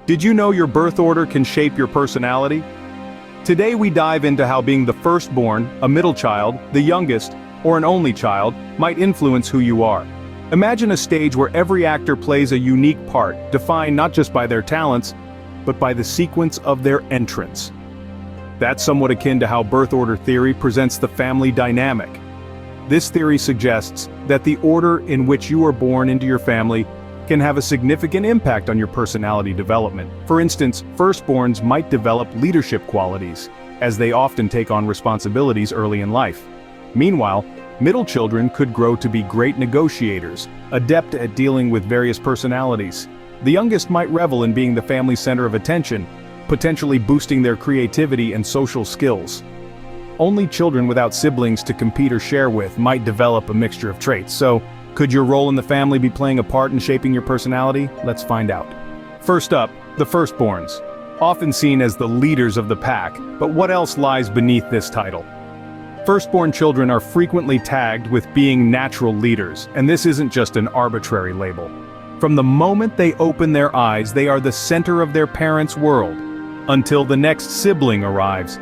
Did you know your birth order can shape your personality? Today we dive into how being the firstborn, a middle child, the youngest, or an only child might influence who you are. Imagine a stage where every actor plays a unique part, defined not just by their talents, but by the sequence of their entrance. That's somewhat akin to how birth order theory presents the family dynamic. This theory suggests that the order in which you are born into your family can have a significant impact on your personality development. For instance, firstborns might develop leadership qualities, as they often take on responsibilities early in life. Meanwhile, middle children could grow to be great negotiators, adept at dealing with various personalities. The youngest might revel in being the family center of attention, potentially boosting their creativity and social skills. Only children without siblings to compete or share with might develop a mixture of traits, so could your role in the family be playing a part in shaping your personality? Let's find out. First up, the firstborns. Often seen as the leaders of the pack, but what else lies beneath this title? Firstborn children are frequently tagged with being natural leaders, and this isn't just an arbitrary label. From the moment they open their eyes, they are the center of their parents' world, until the next sibling arrives.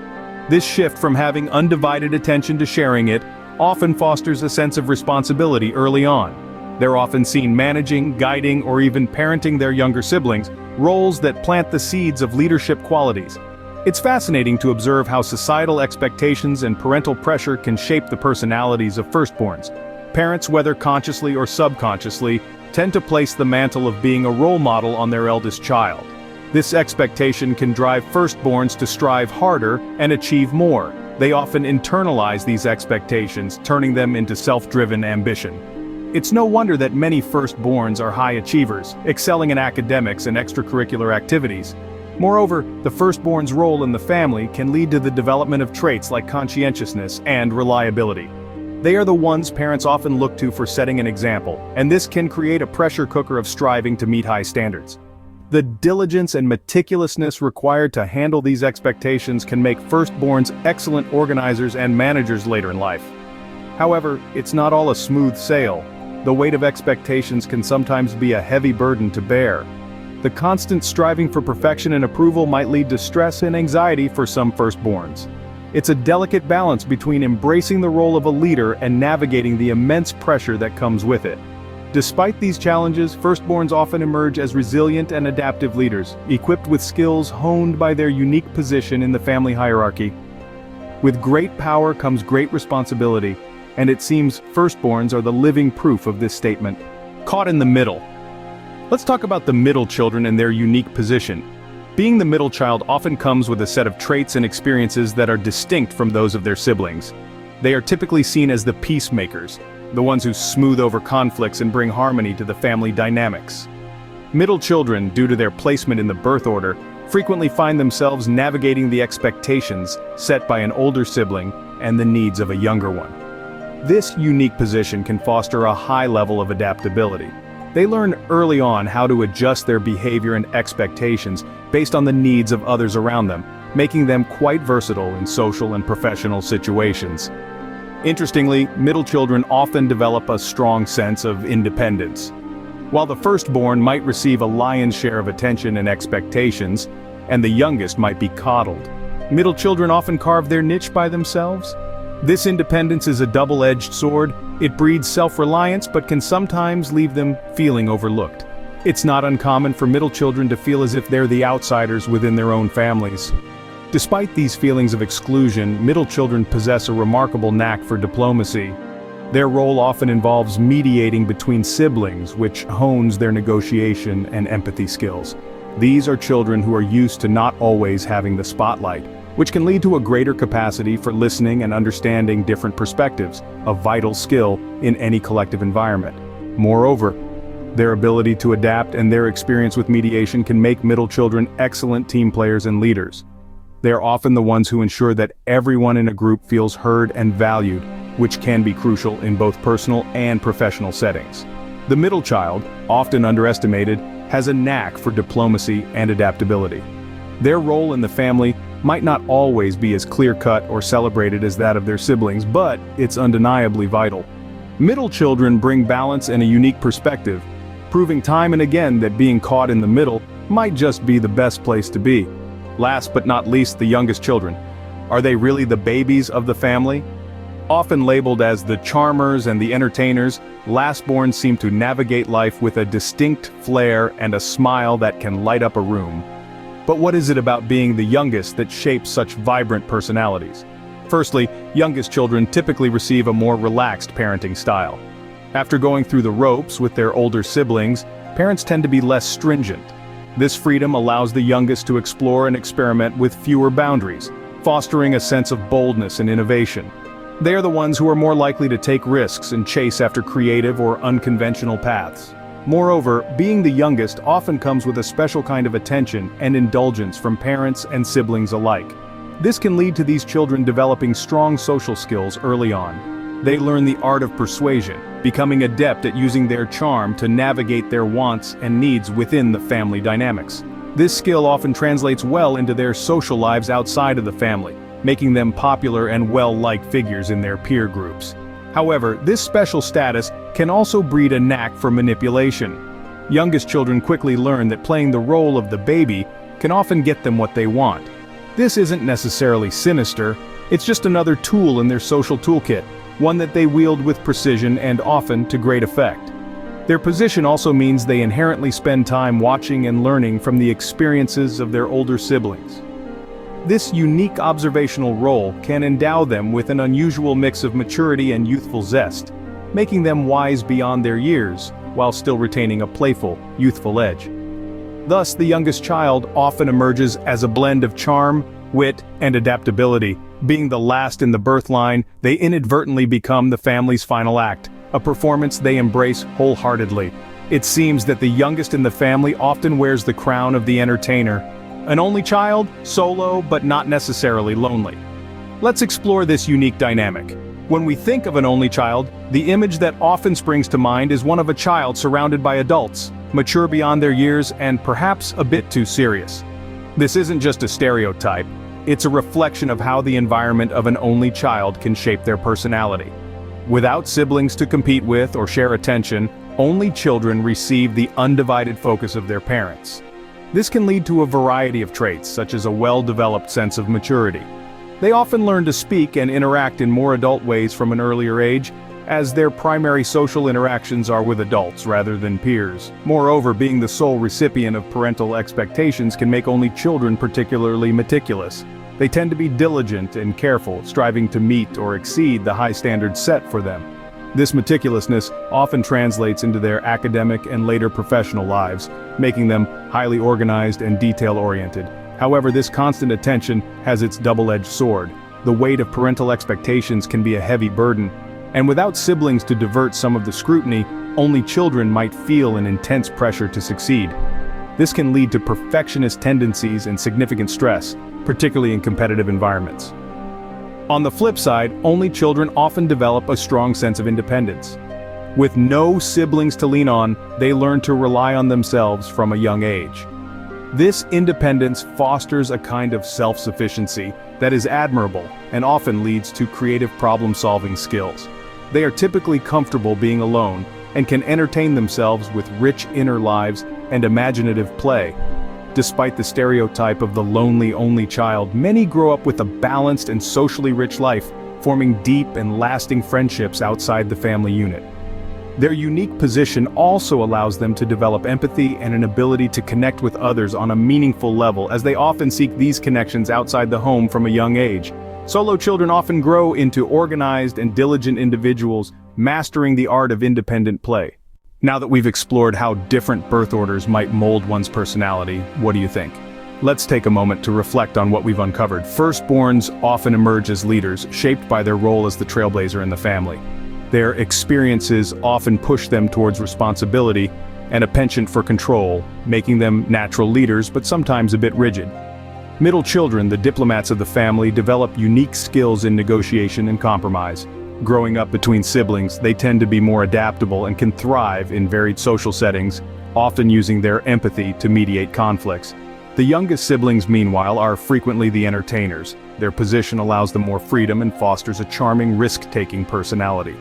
This shift from having undivided attention to sharing it often fosters a sense of responsibility early on. They're often seen managing, guiding, or even parenting their younger siblings, roles that plant the seeds of leadership qualities. It's fascinating to observe how societal expectations and parental pressure can shape the personalities of firstborns. Parents, whether consciously or subconsciously, tend to place the mantle of being a role model on their eldest child. This expectation can drive firstborns to strive harder and achieve more. They often internalize these expectations, turning them into self-driven ambition. It's no wonder that many firstborns are high achievers, excelling in academics and extracurricular activities. Moreover, the firstborn's role in the family can lead to the development of traits like conscientiousness and reliability. They are the ones parents often look to for setting an example, and this can create a pressure cooker of striving to meet high standards. The diligence and meticulousness required to handle these expectations can make firstborns excellent organizers and managers later in life. However, it's not all a smooth sail. The weight of expectations can sometimes be a heavy burden to bear. The constant striving for perfection and approval might lead to stress and anxiety for some firstborns. It's a delicate balance between embracing the role of a leader and navigating the immense pressure that comes with it. Despite these challenges, firstborns often emerge as resilient and adaptive leaders, equipped with skills honed by their unique position in the family hierarchy. With great power comes great responsibility, and it seems firstborns are the living proof of this statement. Caught in the middle. Let's talk about the middle children and their unique position. Being the middle child often comes with a set of traits and experiences that are distinct from those of their siblings. They are typically seen as the peacemakers, the ones who smooth over conflicts and bring harmony to the family dynamics. Middle children, due to their placement in the birth order, frequently find themselves navigating the expectations set by an older sibling and the needs of a younger one. This unique position can foster a high level of adaptability. They learn early on how to adjust their behavior and expectations based on the needs of others around them, making them quite versatile in social and professional situations. Interestingly, middle children often develop a strong sense of independence. While the firstborn might receive a lion's share of attention and expectations, and the youngest might be coddled, middle children often carve their niche by themselves. This independence is a double-edged sword. It breeds self-reliance but can sometimes leave them feeling overlooked. It's not uncommon for middle children to feel as if they're the outsiders within their own families. Despite these feelings of exclusion, middle children possess a remarkable knack for diplomacy. Their role often involves mediating between siblings, which hones their negotiation and empathy skills. These are children who are used to not always having the spotlight, which can lead to a greater capacity for listening and understanding different perspectives, a vital skill in any collective environment. Moreover, their ability to adapt and their experience with mediation can make middle children excellent team players and leaders. They are often the ones who ensure that everyone in a group feels heard and valued, which can be crucial in both personal and professional settings. The middle child, often underestimated, has a knack for diplomacy and adaptability. Their role in the family might not always be as clear-cut or celebrated as that of their siblings, but it's undeniably vital. Middle children bring balance and a unique perspective, proving time and again that being caught in the middle might just be the best place to be. Last but not least, the youngest children. Are they really the babies of the family? Often labeled as the charmers and the entertainers, lastborn seem to navigate life with a distinct flair and a smile that can light up a room. But what is it about being the youngest that shapes such vibrant personalities? Firstly, youngest children typically receive a more relaxed parenting style. After going through the ropes with their older siblings, parents tend to be less stringent. This freedom allows the youngest to explore and experiment with fewer boundaries, fostering a sense of boldness and innovation. They are the ones who are more likely to take risks and chase after creative or unconventional paths. Moreover, being the youngest often comes with a special kind of attention and indulgence from parents and siblings alike. This can lead to these children developing strong social skills early on. They learn the art of persuasion, becoming adept at using their charm to navigate their wants and needs within the family dynamics. This skill often translates well into their social lives outside of the family, making them popular and well-liked figures in their peer groups. However, this special status can also breed a knack for manipulation. Youngest children quickly learn that playing the role of the baby can often get them what they want. This isn't necessarily sinister, it's just another tool in their social toolkit, one that they wield with precision and often to great effect. Their position also means they inherently spend time watching and learning from the experiences of their older siblings. This unique observational role can endow them with an unusual mix of maturity and youthful zest, making them wise beyond their years, while still retaining a playful, youthful edge. Thus, the youngest child often emerges as a blend of charm, wit, and adaptability. Being the last in the birth line, they inadvertently become the family's final act, a performance they embrace wholeheartedly. It seems that the youngest in the family often wears the crown of the entertainer. An only child, solo, but not necessarily lonely. Let's explore this unique dynamic. When we think of an only child, the image that often springs to mind is one of a child surrounded by adults, mature beyond their years and perhaps a bit too serious. This isn't just a stereotype, it's a reflection of how the environment of an only child can shape their personality. Without siblings to compete with or share attention, only children receive the undivided focus of their parents. This can lead to a variety of traits, such as a well-developed sense of maturity. They often learn to speak and interact in more adult ways from an earlier age, as their primary social interactions are with adults rather than peers. Moreover, being the sole recipient of parental expectations can make only children particularly meticulous. They tend to be diligent and careful, striving to meet or exceed the high standards set for them. This meticulousness often translates into their academic and later professional lives, making them highly organized and detail-oriented. However, this constant attention has its double-edged sword. The weight of parental expectations can be a heavy burden, and without siblings to divert some of the scrutiny, only children might feel an intense pressure to succeed. This can lead to perfectionist tendencies and significant stress, particularly in competitive environments. On the flip side, only children often develop a strong sense of independence. With no siblings to lean on, they learn to rely on themselves from a young age. This independence fosters a kind of self-sufficiency that is admirable and often leads to creative problem-solving skills. They are typically comfortable being alone and can entertain themselves with rich inner lives and imaginative play. Despite the stereotype of the lonely only child, many grow up with a balanced and socially rich life, forming deep and lasting friendships outside the family unit. Their unique position also allows them to develop empathy and an ability to connect with others on a meaningful level, as they often seek these connections outside the home from a young age. Solo children often grow into organized and diligent individuals, mastering the art of independent play. Now that we've explored how different birth orders might mold one's personality, what do you think? Let's take a moment to reflect on what we've uncovered. Firstborns often emerge as leaders, shaped by their role as the trailblazer in the family. Their experiences often push them towards responsibility and a penchant for control, making them natural leaders but sometimes a bit rigid. Middle children, the diplomats of the family, develop unique skills in negotiation and compromise. Growing up between siblings, they tend to be more adaptable and can thrive in varied social settings, often using their empathy to mediate conflicts. The youngest siblings, meanwhile, are frequently the entertainers. Their position allows them more freedom and fosters a charming, risk-taking personality.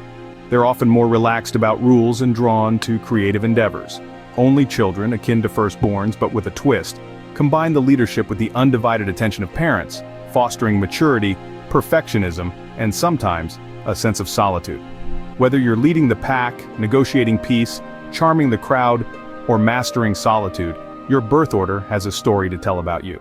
They're often more relaxed about rules and drawn to creative endeavors. only children akin to firstborns but with a twist, combine the leadership with the undivided attention of parents, fostering maturity, perfectionism, and sometimes, a sense of solitude. Whether you're leading the pack, negotiating peace, charming the crowd, or mastering solitude, your birth order has a story to tell about you.